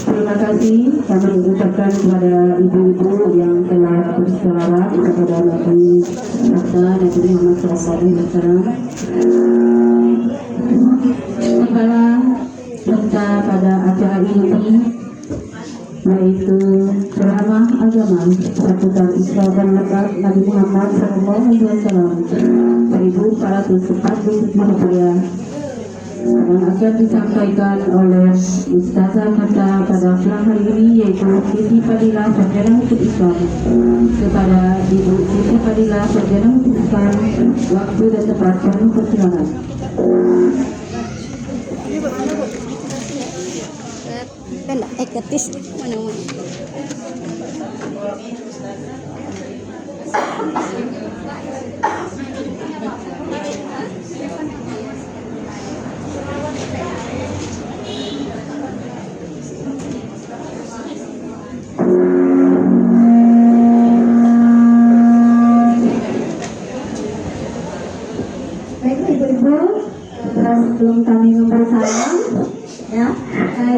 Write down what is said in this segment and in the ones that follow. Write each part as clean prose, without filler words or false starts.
Terima kasih kami ucapkan kepada ibu-ibu yang telah berselawat kepada Nabi Muhammad SAW. Tibalah serta pada acara ini, yaitu ceramah agama seputar Islam dan Mi'raj Nabi Muhammad SAW 1440 Hijriah, yang akan disampaikan oleh Ustazah kita pada siang hari ini, yaitu Siti Fadilah Sarjana Hukum Islam. Kepada Ibu Siti Fadilah Sarjana Hukum Islam, waktu dan tempat kami persilakan. Ketis mana-mana. Baik ibu-ibu, sebelum kami memberi salam, ya,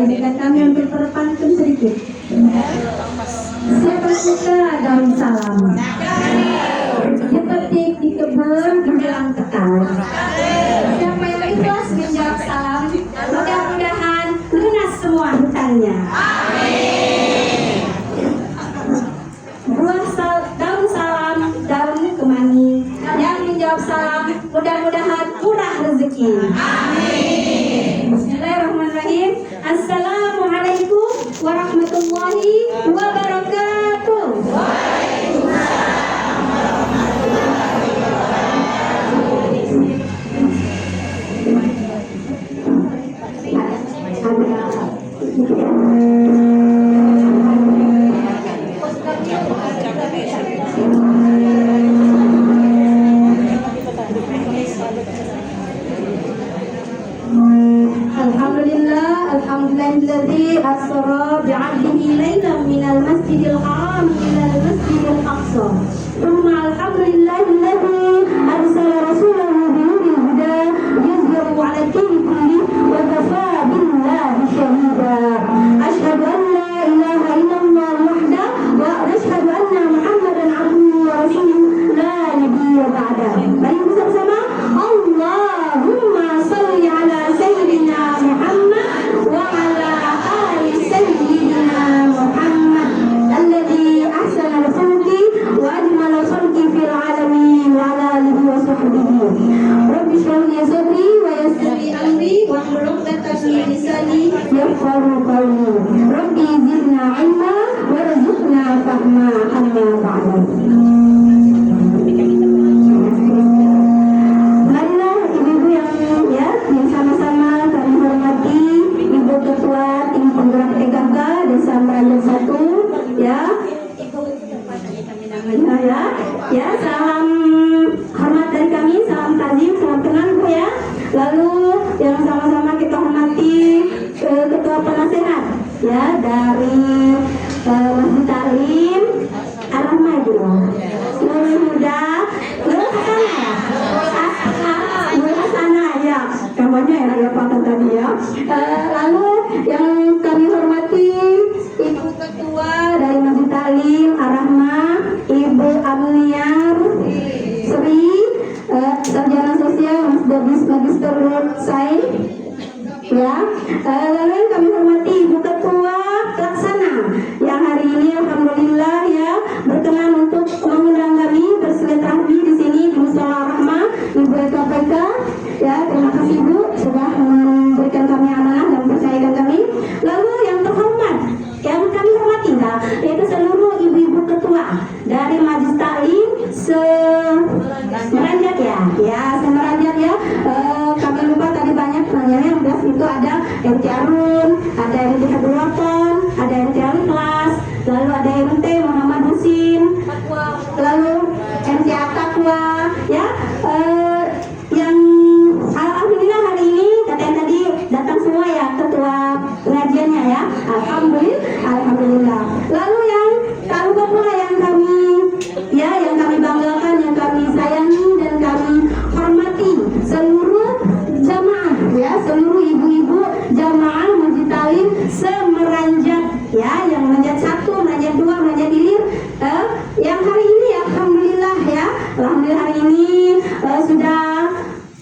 izinkan kami untuk berpantun sedikit. Siapa suka daun salam? Dipetik di kebun menjelang tekal. Siapa yang ikhlas menjawab salam? Mudah-mudahan lunas semua hutangnya. Buah daun salam, daun kemangi. Yang menjawab salam, mudah-mudahan murah rezeki. Bismillahirrahmanirrahim. Assalamualaikum warahmatullahi wabarakatuh. Alhamdulillahilladzi asra bi'abdihi lailan minal masjidil haram ilal masjidil aqsa. Thumma alhamdulillahilladzi arsala rasulahu binuril huda yuzhiru 'ala ad-dini kullihi wa kafaa billahi shahida. Asyhadu an la ilaha illallah wahdahu wa asyhadu anna Muhammadan 'abduhu wa rasuluhu la nabiyya ba'dahu. Mari bersama-sama, Allahumma shalli 'ala sayyidina Muhammad wa 'ala ali sayyidina Muhammad alladzi ahsana al-khulqi wa ajmala khalqi fil 'alamin wa 'ala alihi wa sahbihi. Rabbi shrah li sadri wa yassir li amri wa hlul 'uqdatam min lisani yafqahu qawli. Rabbi zidna 'ilma warzuqna fahma amma ba'du. Marilah ibu-ibu yang sama-sama kami hormati Ibu Ketua Tim Penggerak PKK Desa Merajat 1, ya. Ya, salam hormat dari kami, salam takzim, salam kenal Bu ya. Lalu yang sama-sama kita hormati Ketua Penasehat ya dari Masjid Talim Ar-Rahmah Bu. Seluruh muda, seluruh sana ya, kamarnya ya ada pakai tadi ya. Lalu yang kami hormati Ibu Ketua dari Masjid Talim Ar-Rahmah, Ibu Amniar Sri, Sarjana Sosial Magister Sains ya. Lalu yang kami hormati Ibu Ketua Pelaksana yang hari ini alhamdulillah ya berkenan untuk mengundang kami bersilaturahmi di sini di Mushola Rahmah, Ibu KPK ya. Terima kasih Bu sudah memberikan kami amanah dan percayakan kami. Lalu yang terhormat yang kami hormati yaitu seluruh ibu-ibu ketua dari Majelis Taklim Semerajat Semerajat ya. Kami lupa tadi banyak nanya yang belas itu ada MT Arun, ada MT Hadulaton, ada MT Aliklas, lalu ada MT Muhammad Husin, lalu MT Atakwa ya. Yang alhamdulillah hari ini katanya tadi datang semua ya ketua pengajiannya ya. Alhamdulillah. Lalu yang tak lupa pula yang kami banggakan, yang kami sayangi dan kami hormati seluruh jamaah ya, seluruh ibu-ibu jamaah salin semeranjat ya, yang meranjat 1, meranjat 2, meranjat hilir. Yang hari ini alhamdulillah ya, alhamdulillah hari ini sudah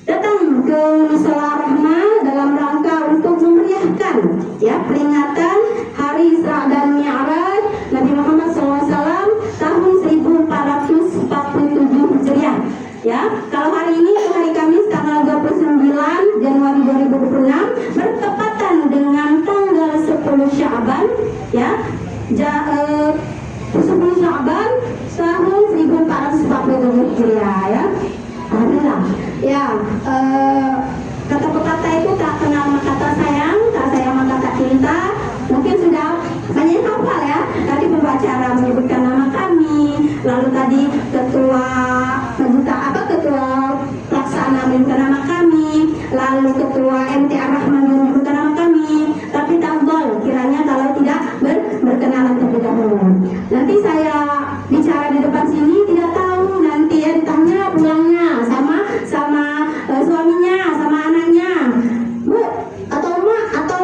datang ke Mushola Rahmah dalam rangka untuk memeriahkan ya peringatan Hari Isra dan Mi'raj Nabi Muhammad SAW tahun 1447 Hijriah. Ya, kalau hari ini hari Kamis tanggal 29 Januari 2026 bertepatan dengan tanggal 10 Sya'ban ya. 10 Sya'ban tahun 1447 Hijriah ya. Alhamdulillah. Ya, kata pepatah itu tak kenal maka tak sayang, tak sayang maka tak cinta. Mungkin sudah banyak yang hafal ya. Tadi pembacara menyebutkan nama kami, lalu tadi ketua pelaksana menyebutkan nama kami, lalu ketua MT Ar-Rahman menyebutkan nama kami. Tapi tafdhol kiranya kalau tidak berkenalan terlebih dahulu. Nanti saya bicara di depan sini tidak tahu nanti ya ditanya pulangnya sama suaminya, sama anaknya. Bu, atau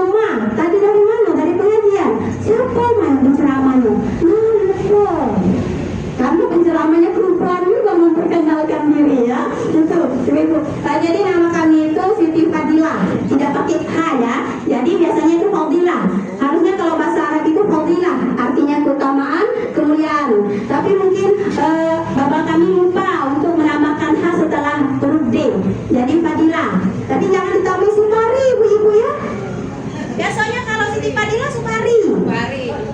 ma, tadi dari mana? Dari pengajian. Siapa yang penceramahnya? Lupa. Karena penceramahnya perempuan juga memperkenalkan diri ya. Itu. Jadi nama kami itu Siti Fadilah, tidak pakai H ya. Jadi biasanya itu Fadilah. Harusnya kalau bahasa Arab itu Fadilah, artinya keutamaan, kemuliaan. Tapi mungkin bapak kami lupa untuk menambahkan H setelah huruf D. Jadi Fadilah. Tapi jangan ditambahin Supari, ibu-ibu ya. Biasanya kalau Siti Fadilah Supari.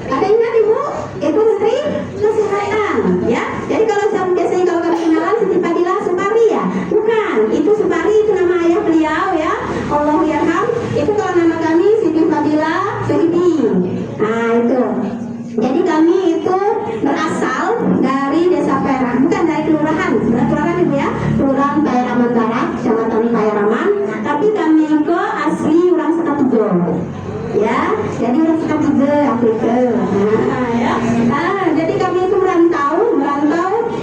Ada ingat ibu? Itu Menteri Kesehatan ya. Jadi kalau biasanya kalau kami kenalan Siti Fadilah Supari ya. Bukan, itu Supari itu nama ayah beliau ya. Allahuyarham. Itu kalau nama kami Siti Fadilah Sohibi. Nah itu. Jadi kami itu berasal dari Desa Payaran, bukan dari kelurahan. Kelurahan ibu ya, Kelurahan Payaman Barat, Kecamatan Payaman. Tapi kami ke asli orang Sekatiga. Ya, jadi orang Sekatiga aku ke. Nah, ya. Jadi kami itu merantau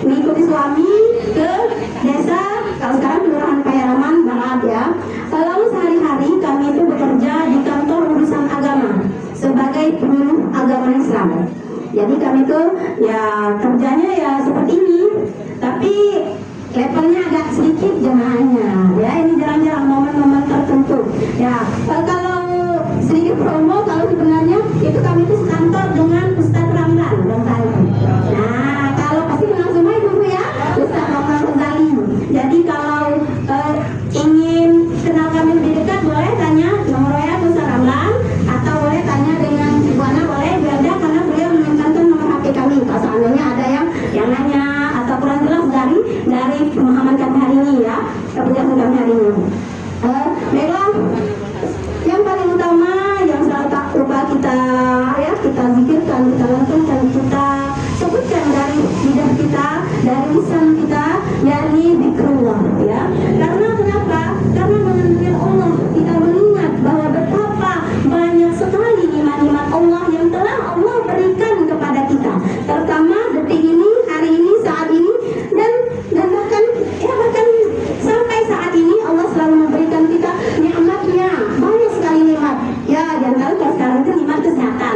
mengikuti suami ke desa. Kalau sekarang Kelurahan Payaman Barat ya. Lalu sehari-hari kami itu bekerja di kantor urusan agama sebagai penyuluh agama Islam. Jadi kami tuh ya kerjanya ya seperti ini, tapi levelnya agak sedikit jemaahnya. Ya ini jarang-jarang momen-momen tertentu. Ya kalau sedikit promo, kalau sebenarnya itu kami tuh sekantor dengan Ustadz Ramlan Ghazali. Nah kalau pasti kenal semua ibu ya, Ustadz Ramlan Ghazali. Jadi kalau ingin kenal kami lebih dekat boleh tanya nomor WA Ustadz Ramlan, atau boleh tanya dengan Ibu Ana, boleh beda karena beliau menyimpan nomor HP kami. Kalau seandainya ada yang nanya atau kurang jelas dari pemahaman kami hari ini ya, penjelasan kami hari ini. Baiklah, yang paling utama yang selalu tak lupa kita zikirkan, kita lantunkan, kita sebutkan dari lidah kita, dari lisan kita, yakni zikrullah ya. Karena kenapa? Karena dengan Allah kita mengingat bahwa betapa banyak sekali nikmat-nikmat Allah yang telah Allah berikan kepada kita, terutama detik ini, hari ini, saat ini, dan bahkan sampai saat ini Allah selalu memberikan kita nikmatnya banyak sekali nikmat ya. Di antara sekarang itu nikmat kesehatan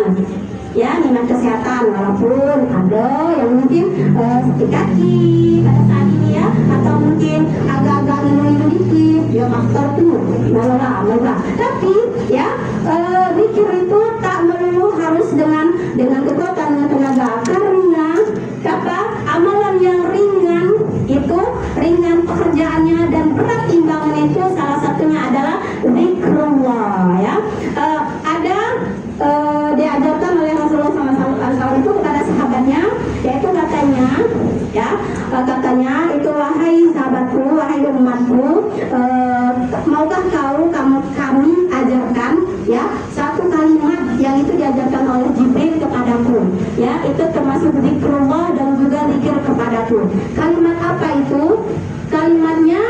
ya, nikmat kesehatan, walaupun ada yang mungkin sakit kaki pada saat ini ya, atau mungkin agak-agak ngeluh dikit ya, faktor tuh malah. Tapi ya zikir itu tak melulu harus dengan kekuatan, dengan tenaga, karena apa, amalan yang ringan itu ringan pekerjaannya dan berat timbangan itu salah satunya adalah zikrullah ya. Ada diajarkan oleh Rasulullah SAW itu kepada sahabatnya, yaitu katanya itu, wahai sahabatku, wahai umatku, maukah kami ajarkan ya satu kalimat yang itu diajarkan oleh Jibril kepadaku ya, itu termasuk zikrullah dan juga zikir kepadaku. Kalimat apa itu? Kalimatnya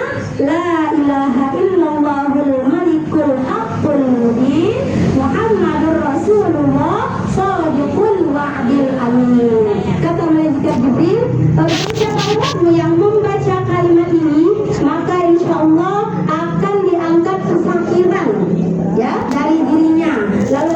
la ilaha illallahul malikul haqqul mubin Muhammadur Rasulullah shadiqul wa'dil amin. Kata malaikat Jibril, siapa umatmu yang membaca kalimat ini, maka insya Allah akan diangkat kefakiran ya dari dirinya. Lalu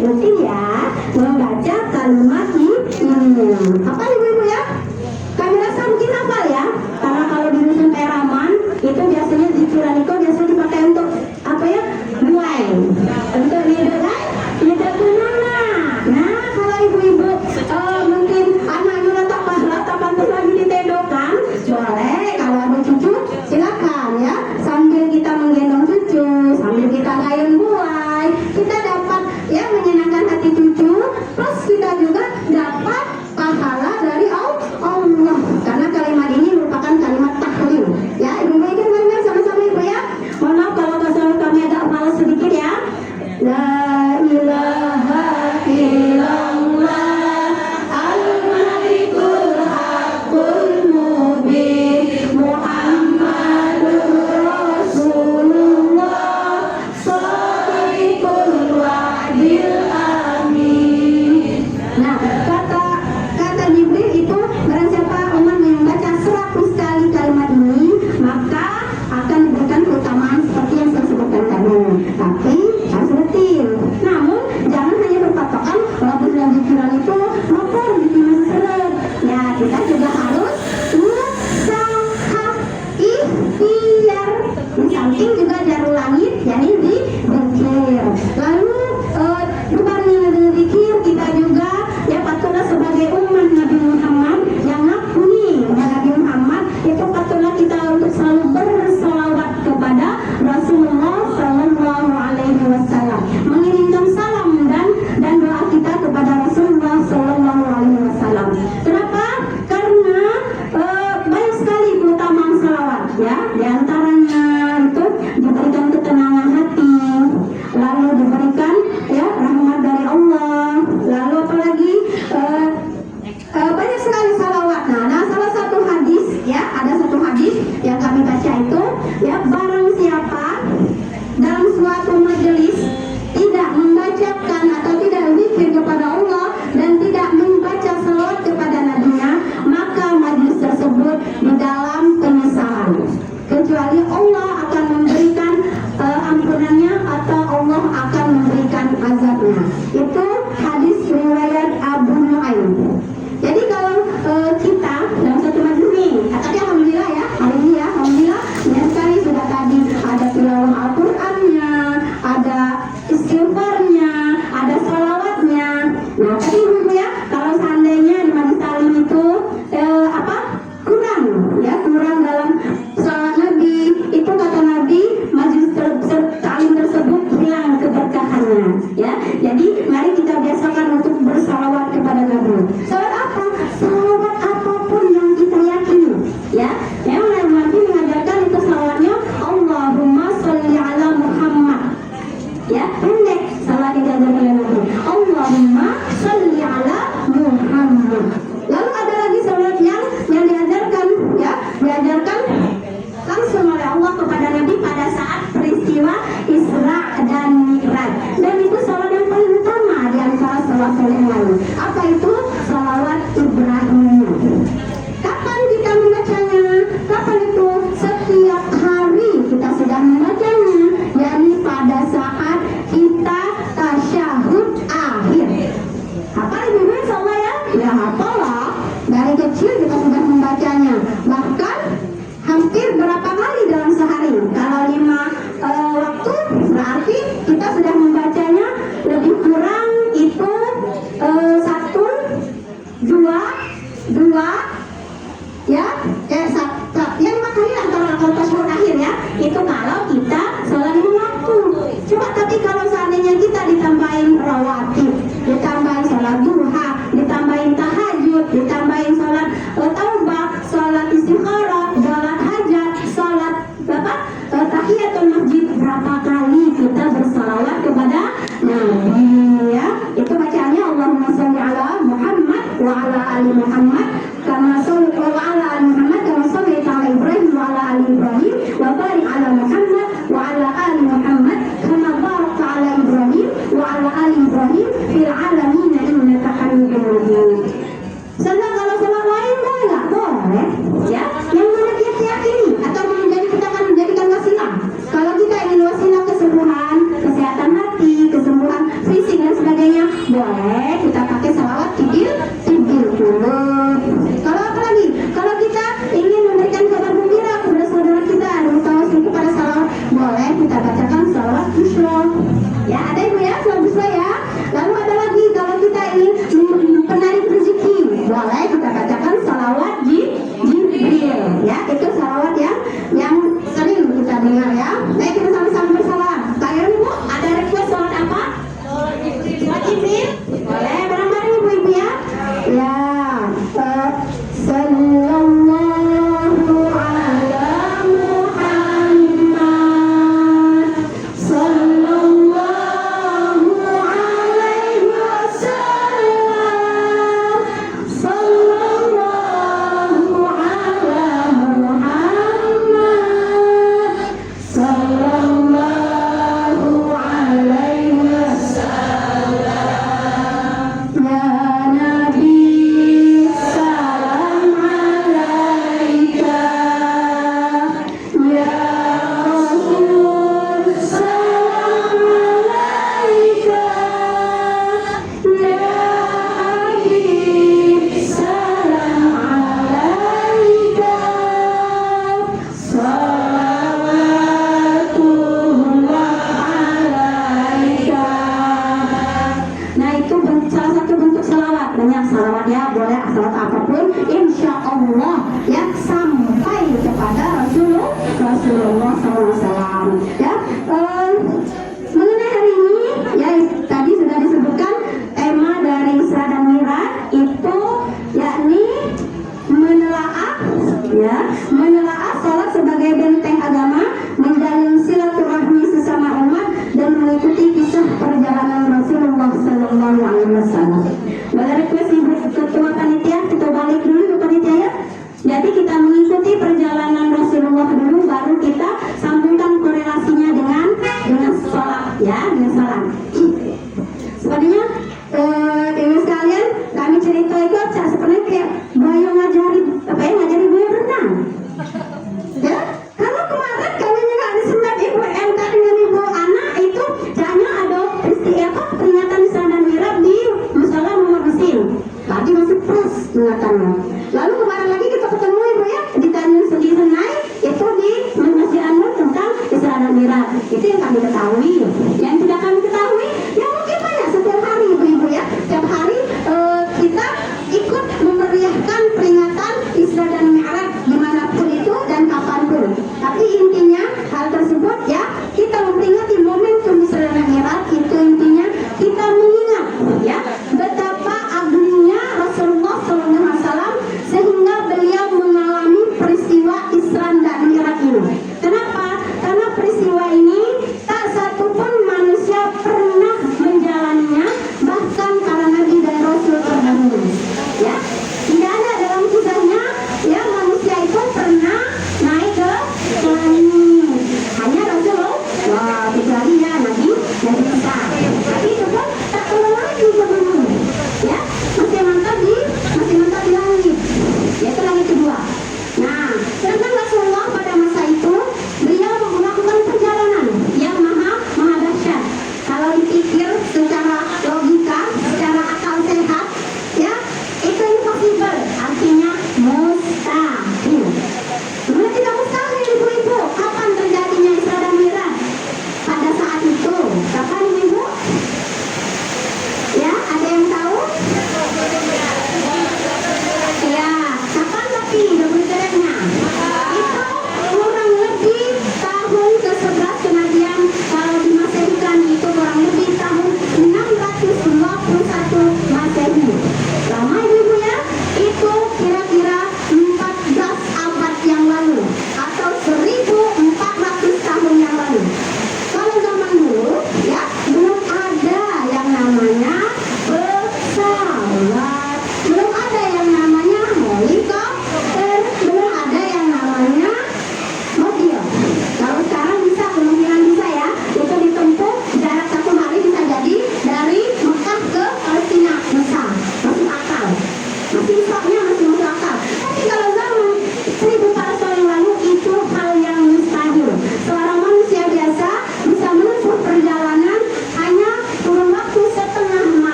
rutin ya membaca kalimat ini. Apa ibu-ibu ya? Kami rasa mungkin hafal ya, karena kalau di dusun Peraman itu biasanya zikiran itu biasanya dipakai untuk apa ya? Mulai untuk lidah kenana. Nah kalau ibu-ibu mungkin anaknya latapan tuh lagi ditendokan, boleh kalau ada cucu silakan ya, sambil kita menggendong cucu, sambil kita ngayun buai, kita dapat ya menyenangkan hati cucu, plus kita juga dapat pahala dari Allah, karena kalimat ini merupakan kalimat tahlil ya. Ibu-ibu ikut benar sama-sama ibu ya. Mohon maaf kalau bahasa kami agak malas sedikit ya. La ilaha illallah al-malikul haqqul mubin Muhammadur Rasulullah shadiqul wa'dil amin. Nah, kata Jibril itu barang siapa umat yang membaca 100 kali kalimat ini maka akan diberikan keutamaan seperti yang saya sebutkan tadi. Tapi harus rutin. Namun jangan hanya berpatokan walaupun dalam zikiran itu lapor bikin masih seret. Ya kita juga harus usaha ikhtiar. Di samping juga jarul langit, yakni di zikir. Lalu bukannya di zikir kita juga ya patutlah sebagai umat Nabi Muhammad yang ngakuni Nabi Muhammad itu patutlah kita untuk selalu bersalawat kepada Rasulullah Sallallahu Alaihi Wasallam, mengirimkan salam dan doa kita kepada Rasulullah Sallallahu Alaihi Wasallam. Kenapa? Karena banyak sekali keutamaan salawat ya, diantaranya itu diberikan ketenangan hati, lalu diberikan ya rahmat dari Allah, lalu apalagi banyak sekali salawat. Nah salah satu hadis ya, ada satu hadis yang kami baca itu ya, barang siapa dalam suatu majelis tidak membacakan atau tidak zikir kepada Allah dan tidak membaca salawat kepada nabinya, maka majelis tersebut di dalam penyesalan, kecuali Allah akan memberikan ampunannya atau Allah akan memberikan azabnya. Itu hadis riwayat Abu Nuaim. Jadi kalau kita dalam satu majelis nih, tapi alhamdulillah ya, alhamdulillah banyak sekali sudah tadi ada tilawah Al-Qur'annya, ada istighfarnya, ada salawatnya. Nah, tapi ibu ya, kalau seandainya di majelis taklim itu kurang dalam salawat Nabi, itu kata Nabi majelis taklim tersebut hilang keberkahannya ya. Jadi mari kita biasakan untuk bersalawat kepada Nabi. Salawat apa? Salawat apapun yang kita yakini ya. Memang Nabi mengajarkan itu salawatnya Allahumma sholli ala Muhammad ya, pendek salawat yang diajarkan oleh Nabi, Allahumma sholli ala Muhammad. Lalu ada lagi salawat yang diajarkan ya, diajarkan langsung oleh Allah kepada Nabi pada saat peristiwa Isra dan Mi'raj, dan itu salawat yang paling utama di antara salawat yang lain. Apa itu? Salawat Ibrahim. Kapan kita membacanya? Kapan itu? Setiap hari kita sedang membacanya, yakni pada saat kita tasyahud akhir. Hafal ibu-ibu insyaallah ya? Ya hafal lah. Dari kecil kita sudah membacanya. Bahkan hampir berapa kali dalam sehari? Kalau 5 waktu berarti kita sudah membacanya lebih kurang itu 1, 2 ya, yang 5 kali antara tasyahud akhir ya. Itu kalau kita sholat 5 waktu. Coba tapi kalau seandainya kita ditambahin rawatib, ditambahin sholat duha, ditambahin tahajud, ditambahin sholat taubah, sholat istikharah, sholat hajat, sholat tahiyatul masjid, berapa kali kita bersalawat kepada Nabi ya. Itu bacaannya Allahumma sholli ala Muhammad wa ala ali Muhammad kama sholli wa ala ali Muhammad kama sholli ala Ibrahim wa ala ali Ibrahim wa barik ala Muhammad wa ala ali Muhammad kama barakta ala Ibrahim wa ala ali Ibrahim fil alamin innaka Hamidum Majid. Sedang kalau sholat lain nggak boleh ya, yang mana kita yakini atau kita akan menjadikan wasilah. Kalau kita ingin wasilah kesembuhan, kesehatan hati, kesembuhan fisik dan sebagainya, boleh kita pakai salawat tibil dulu. Kalau apa lagi? Kalau kita ingin memberikan kabar gembira kepada saudara kita dan tawasul kepada salawat, boleh kita bacakan salawat busro. Ya, ada ibu ya, salawat busro ya. Lalu ada lagi kalau kita ingin penarik rezeki, boleh kita bacakan salawat Jibril. Ya, itu salawat yang sering kita dengar ya. Baik, kita sama-sama bersalawat. Pak Irwan, Ibu, ada request salawat apa? Salawat Jibril. Boleh bareng-bareng ibu-ibu ya. Ya, sallallahu ala Muhammad, sallallahu alaihi wasallam, sallallahu ala Muhammad, sallallahu alaihi wasallam. Ya Nabi, salam alaika. Ya Rasul, salam alaika. Ya Habib, salam alaika. Salawatullah alaika. Nah, itu salah satu bentuk salawat. Banyak salawat ya, boleh salawat apapun, insya Allah ya, sampai kepada Rasulullah SAW. Ya, mengenai hari ini ya, tadi sudah disebutkan tema dari Isra dan Mi'raj itu yakni menelaah salat sebagai benteng agama, menjalin silaturahmi sesama umat, dan mengikuti kisah perjalanan Rasulullah Sallallahu Alaihi Wasallam. Boleh request ibu ketua panitia, kita balik dulu ke panitia ya. Jadi kita mengikuti perjalanan Rasulullah dulu, baru kita sambungkan korelasinya dengan salat ya, dengan salat. Sepertinya ibu sekalian, kami cerita itu sebenarnya kayak Boyo ngajari Boyo berenang. Ya, kalau kemarin kami juga disunat Ibu MK dengan Ibu Ana itu hanya ada peringatan Isra dan Mi'raj di Musala Muhammad Mesin. Tadi masih plus ingatannya. Lalu kemarin lagi kita ketemu Ibu ya di Tanjung Sedi Senai, itu di Masjid Anwar tentang Isra dan Mi'raj. Itu yang kami ketahui. Yang tidak kami ketahui, ya mungkin banyak setiap hari Ibu-ibu ya. Setiap hari kita ikut memeriahkan peringatan Isra dan Mi'raj dimanapun itu dan kapanpun. Tapi intinya hal tersebut ya, kita memperingati momentum Isra dan Mi'raj itu intinya kita mengingat ya betapa agungnya Rasulullah SAW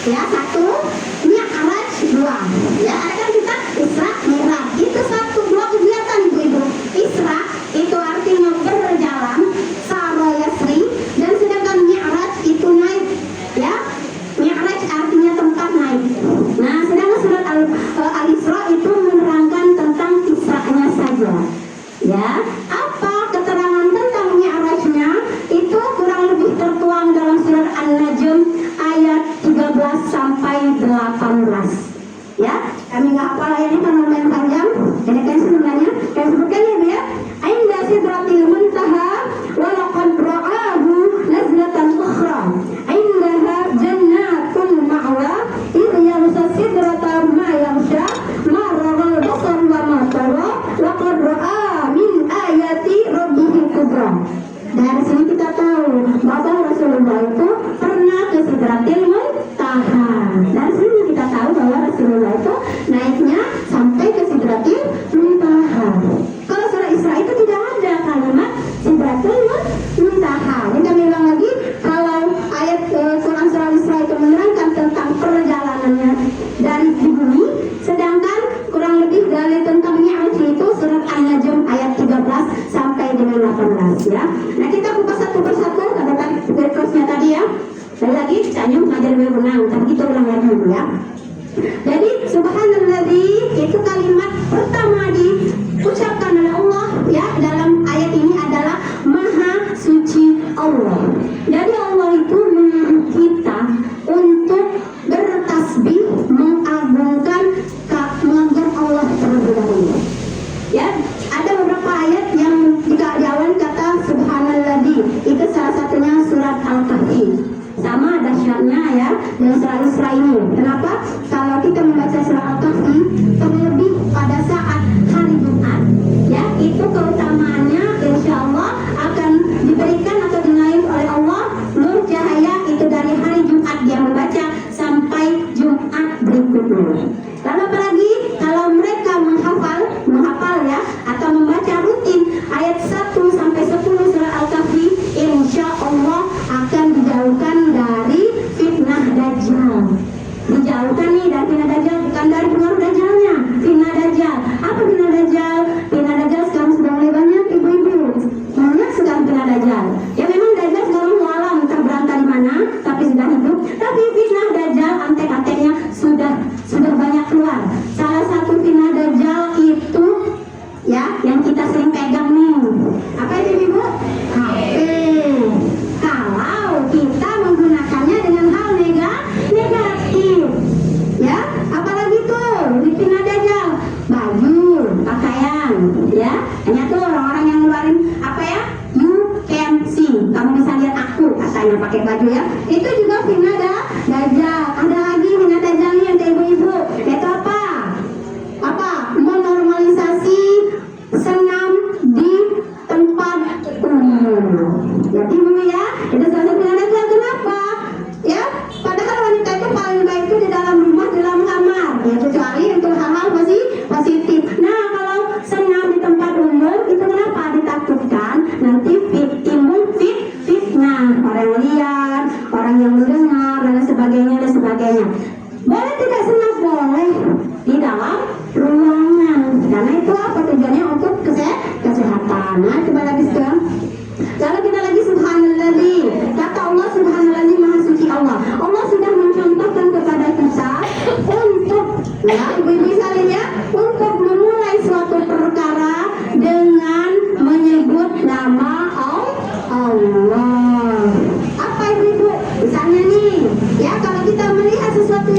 Ya, 1, Mi'raj 2. Ya, ada kan kita Isra Mi'raj. Itu 2 kegiatan Ibu-ibu. Isra itu artinya berjalan, Sara Yasri, dan sedangkan Mi'raj itu naik. Ya, Mi'raj artinya tempat naik. Nah, sedangkan surat Al-Isra itu menerangkan tentang Isra'nya saja. Ya, apa keterangan tentang Mi'rajnya itu kurang lebih tertuang dalam surat An-Najm ayat 13 sampai 18. Ya, kami nggak hafal ayatnya karena lumayan panjang. Jadi kan sebenarnya saya sebutkan ya, Bu ya. Inda sidratil muntaha wa laqad ra'ahu nazlatan ukhra. Indaha jannatul ma'wa idh yaghsha sidrata ma yaghsha ma raghal basar wa ma tara laqad ra'a min ayati rabbihil kubra. Dari sini kita tahu bahwa Rasulullah itu pernah ke Sidratil Muntaha. Dari sini kita tahu bahwa Rasulullah itu naiknya sampai ke Sidratil Muntaha. Kalau surah Isra itu tidak ada kalimat Sidratil Muntaha. Jadi kami ulang lagi, kalau ayat Quran surah Isra itu menerangkan tentang perjalanannya dari di bumi, sedangkan kurang lebih dalil tentang Mi'raj itu surat An-Najm ayat 13 sampai dengan 18 ya. Nah, kita buka satu persatu ada verse-nya tadi ya. Sekali lagi, Canyum ngajar berenang, tapi kita ulang lagi dulu ya. Jadi, subhanalladzi itu kalimat pertama diucapkan oleh Allah ya dalam ayat ini adalah Maha Suci Allah. Jadi Allah itu menyuruh kita untuk bertasbih, mengagungkan Allah terlebih dahulu. Ya, ada beberapa ayat yang diawali kata subhanalladzi. Itu salah satunya surat Al-Kahfi. Sama dahsyatnya ya dengan surah Isra ini. Kenapa? Kalau kita membaca surah Al-Kahfi terlebih pada saat hari Jumat, ya itu keutamaannya insya Allah akan diberikan atau dinaik oleh Allah nur cahaya itu dari hari Jumat dia membaca sampai Jumat berikutnya. Lalu apalagi kalau mereka menghafal ya atau membaca rutin ayat 1 sampai 10 surah Al-Kahfi, insya Allah akan dijauhkan dari fitnah Dajjal. Dijauhkan nih dari fitnah Dajjal, bukan dari pengaruh Dajjalnya. Fitnah Dajjal, apa fitnah Dajjal? Fitnah Dajjal sekarang sudah mulai banyak ibu-ibu, banyak sekali fitnah Dajjal. Ya memang Dajjal sekarang walau entah berantah di mana, tapi sudah hidup. Tapi fitnah Dajjal antek-anteknya sudah banyak keluar. Salah satu fitnah Dajjal itu ya yang kita sering pegang nih. Apa itu ibu? HP. Kalau kita menggunakannya dengan hal negatif, ya, apalagi tuh di fitnah Dajjal, baju, pakaian, ya, hanya tuh orang-orang yang ngeluarin apa ya, you can see, kamu bisa lihat aku, katanya pakai baju ya, itu juga fitnah Dajjal. Ada lagi fitnah Dajjal yang kayak ibu-ibu, itu apa? Menormalisasi senam di tempat umum. Jadi dulu ya, itu salah satu fitnah Dajjal. Kenapa? Ya, padahal wanita itu paling baik itu di dalam rumah, di dalam kamar, ya kecuali untuk hal-hal positif. Nah, kalau senam di tempat umum itu kenapa ditakutkan? Nanti timbul fitnah, orang lihat, orang yang mendengar dan sebagainya. Boleh tidak senam? Boleh di dalam ruangan, karena itu apa tujuannya? Untuk kesehatan. Nah, coba lagi sekarang. Lalu kita lagi subhanalladzi. Kata Allah subhanalladzi maha suci Allah. Allah sudah mencontohkan kepada kita untuk ya ibu-ibu sekalian ya, untuk memulai suatu perkara dengan menyebut nama Allah. Apa ibu-ibu? Misalnya nih, ya kalau kita melihat sesuatu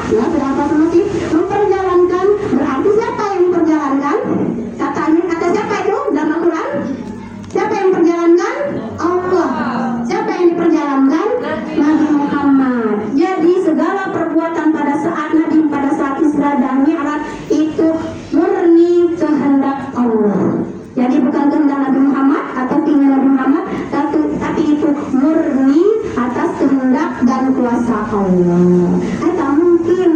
Ya, sudah hafal semua sih. Memperjalankan berarti siapa yang memperjalankan? Kata siapa itu dalam Al-Quran? Siapa yang memperjalankan? Allah. Siapa yang diperjalankan? Nabi Muhammad. Jadi segala perbuatan pada saat Nabi pada saat Isra dan Mi'raj itu murni kehendak Allah. Jadi bukan kehendak Nabi Muhammad atau keinginan Nabi Muhammad, tapi itu murni atas kehendak dan kuasa Allah. Tak mungkin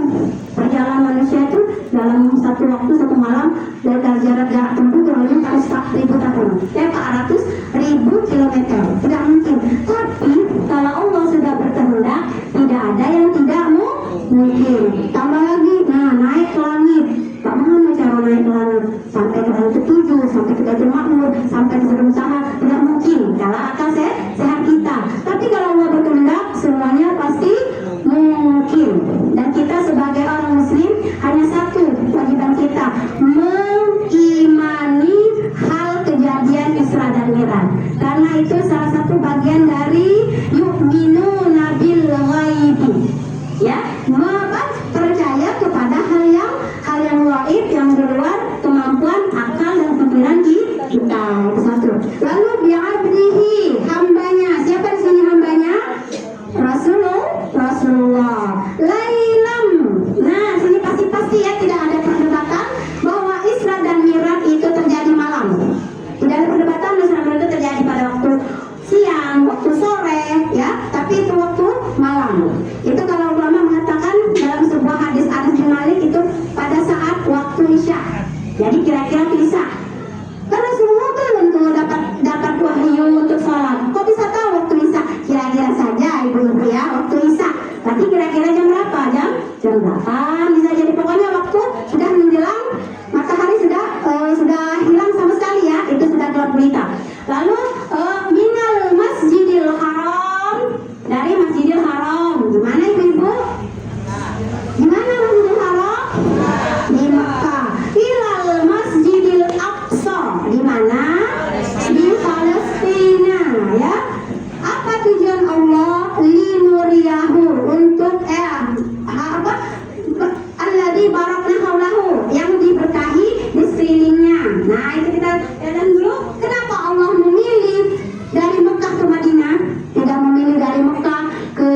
perjalanan manusia itu dalam satu waktu satu malam dari jarak tempuh kurang lebih 400.000 tahun, 400.000 kilometer. Tidak mungkin. Tapi kalau Allah sudah berkehendak, tidak ada yang tidak mungkin. Tambah lagi, naik ke langit. Bagaimana cara naik ke langit? Sampai ke langit ketujuh, sampai ke Baitul Ma'mur, sampai ke Surga Muntaha, tidak mungkin. Kalau akal sehat kita. Tapi kalau Allah berkehendak, semuanya pasti mungkin. Dan kita sebagai orang Muslim hanya satu kewajiban kita, mengimani hal kejadian Isra dan Mi'raj. Karena itu salah satu bagian dari yu'minuna bil ghaibi. Ya, percaya kepada hal yang gaib, yang di luar kemampuan akal dan pikiran kita. Itu satu. Lalu bi'abdihi, hambanya. Siapa di sini hambanya? Rasulullah. Lailam. Nah, sini pasti ya, tidak ada perdebatan bahwa Isra dan Mi'raj itu terjadi malam. Tidak ada perdebatan Isra dan Mi'raj itu terjadi pada waktu siang, waktu sore, ya. Tapi itu waktu malam. Itu kalau ulama mengatakan dalam sebuah hadis Anas bin Malik itu pada saat waktu Isya. Jadi kira-kira Isya. Karena semua belum tuh dapat wahyu untuk sholat. Kok bisa tahu waktu Isya? Kira-kira saja ibu-ibu ya, waktu Isya. Tapi kira-kira jam berapa? Jam 8 bisa jadi. Pokoknya waktu sudah menjelang matahari sudah hilang sama sekali ya. Itu sudah gelap gulita. Lalu minal Masjidil Haram, dari Masjidil Haram. Gimana ibu-ibu? Gimana Masjidil Haram? Di Mekah. Ilal Masjidil Aqsa. Di mana? Di Palestina, ya. Apa tujuan Allah? Linuriyahu, untuk alladzi barakna haulahu, yang diberkahi di sekelilingnya. Nah, itu kita lihat dulu. Kenapa Allah memilih dari Mekah ke Madinah? Tidak memilih dari Mekah ke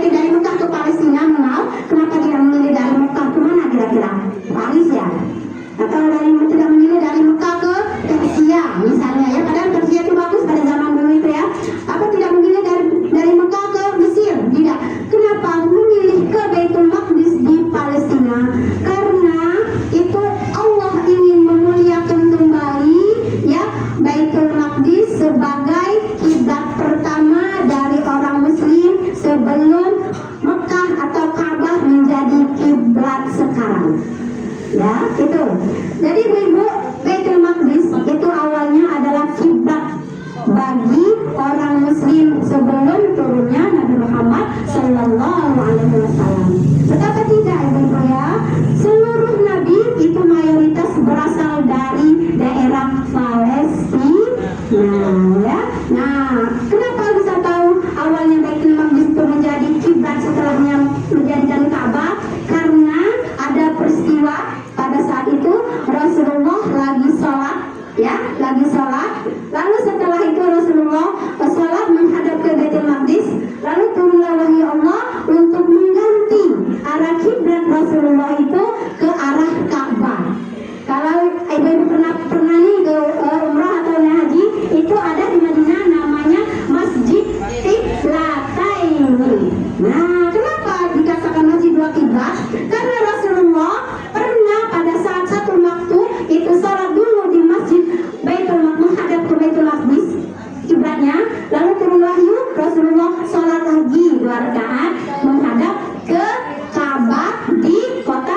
dari Mekah ke Palestina, kenapa tidak memilih dari Mekah ke mana kira-kira? Paris ya? Atau tidak memilih dari Mekah ke Persia misalnya ya? Padahal Persia itu bagus pada zaman dulu itu ya. Apa tidak memilih dari Mekah ke Mesir? Tidak. Kenapa memilih ke Baitul Maqdis di Palestina? Karena itu Allah ingin memuliakan kembali ya Baitul Maqdis sebagai kiblat pertama dari orang Muslim sebelum Mekah atau Ka'bah menjadi kiblat sekarang. Ya, itu. Jadi ibu, Baitul Maqdis itu awalnya adalah kiblat bagi orang Muslim sebelum turunnya Nabi Muhammad Sallallahu Alaihi Wasallam. Betapa tidak ibu ya, seluruh Nabi itu mayoritas berasal dari daerah Palestina. Ya. Nah, kenapa bisa tahu awalnya Baitul Maqdis itu menjadi kiblat setelahnya menjadikan Ka'bah? Karena ada peristiwa pada saat itu Rasulullah lagi sholat, ya, lalu setelah itu Rasulullah sholat menghadap ke Baitul Maqdis, lalu turunlah wahyu Allah untuk mengganti arah kiblat Rasulullah itu ke arah Ka'bah. Kalau ibu-ibu pernah nih ke umrah atau haji, itu ada di Madinah namanya Masjid Qiblataini. Nah, kenapa dikatakan masjid dua kiblat? Karena Rasulullah pernah pada saat satu waktu itu sholat dulu di Masjid Baitul Maqdis, menghadap ke Baitul Maqdis kiblatnya, lalu turun wahyu, Rasulullah sholat lagi 2 rakaat menghadap ke Ka'bah di kota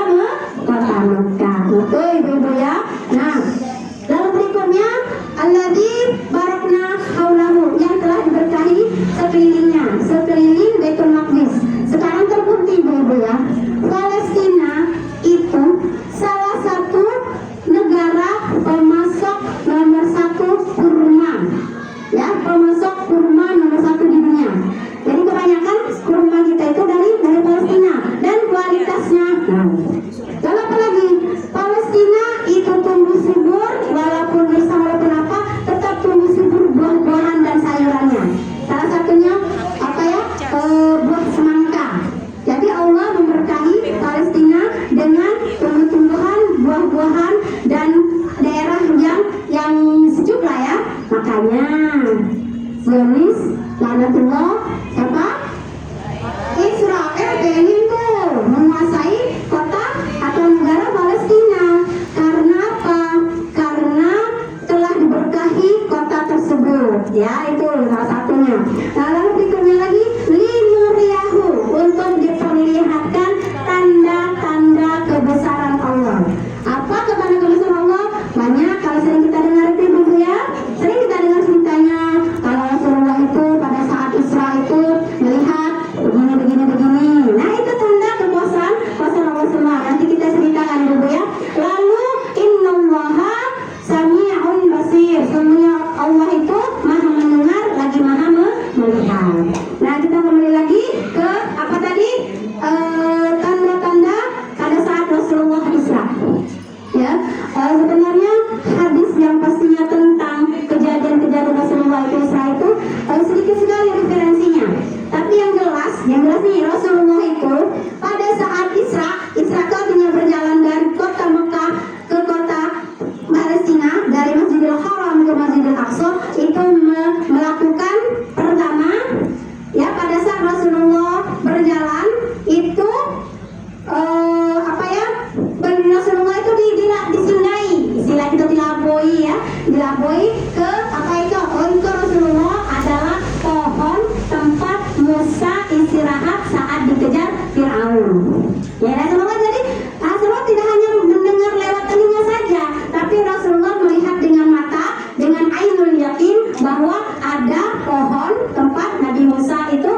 dilabui ke apa itu? Untuk Rasulullah adalah pohon tempat Musa istirahat saat dikejar Fir'aun. Ya Rasulullah, jadi Rasulullah tidak hanya mendengar lewat telinga saja, tapi Rasulullah melihat dengan mata, dengan ainul yakin bahwa ada pohon tempat Nabi Musa itu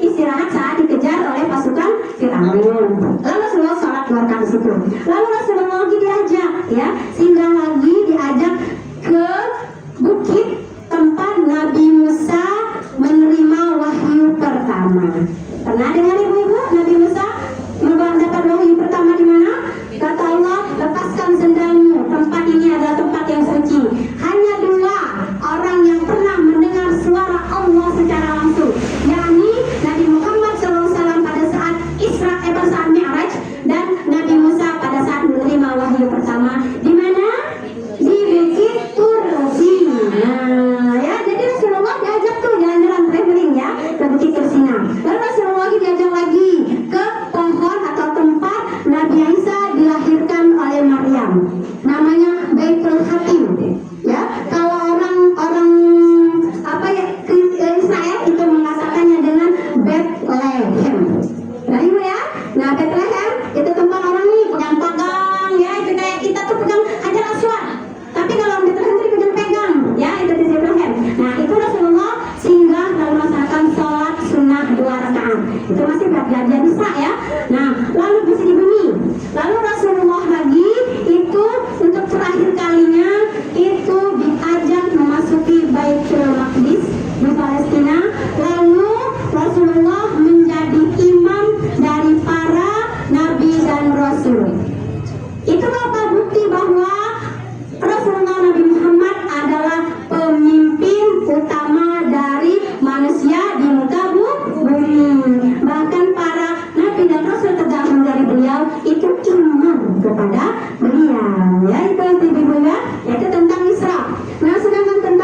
istirahat saat dikejar oleh pasukan Fir'aun. Lalu Rasulullah sholat keluarkan di situ. Lalu Rasulullah lagi diajak, ya, singgah lagi diajak ke bukit tempat Nabi Musa menerima wahyu pertama. Pernah dengar ibu-ibu Nabi Musa mendapat wahyu pertama di mana? Kata Allah, lepaskan sendalmu. Tempat ini adalah tempat yang suci. Hanya dua orang yang pernah mendengar suara Allah secara langsung, yakni Nabi Muhammad SAW pada saat Isra pada saat Mi'raj, dan Nabi Musa pada saat menerima wahyu pertama. Di mana? Di Bukit Tursina. Nah, ya, jadi Rasulullah diajak tuh jalan-jalan traveling ya ke Bukit Tursina. Lalu Rasulullah lagi diajak lagi ke pohon atau tempat Nabi Isa dilahirkan oleh Maryam. Namanya Baitul Hatim. Ya, kalau orang apa ya Israel itu mengatakannya dengan Bethlehem. Nah, ibu ya. Nah, Bethlehem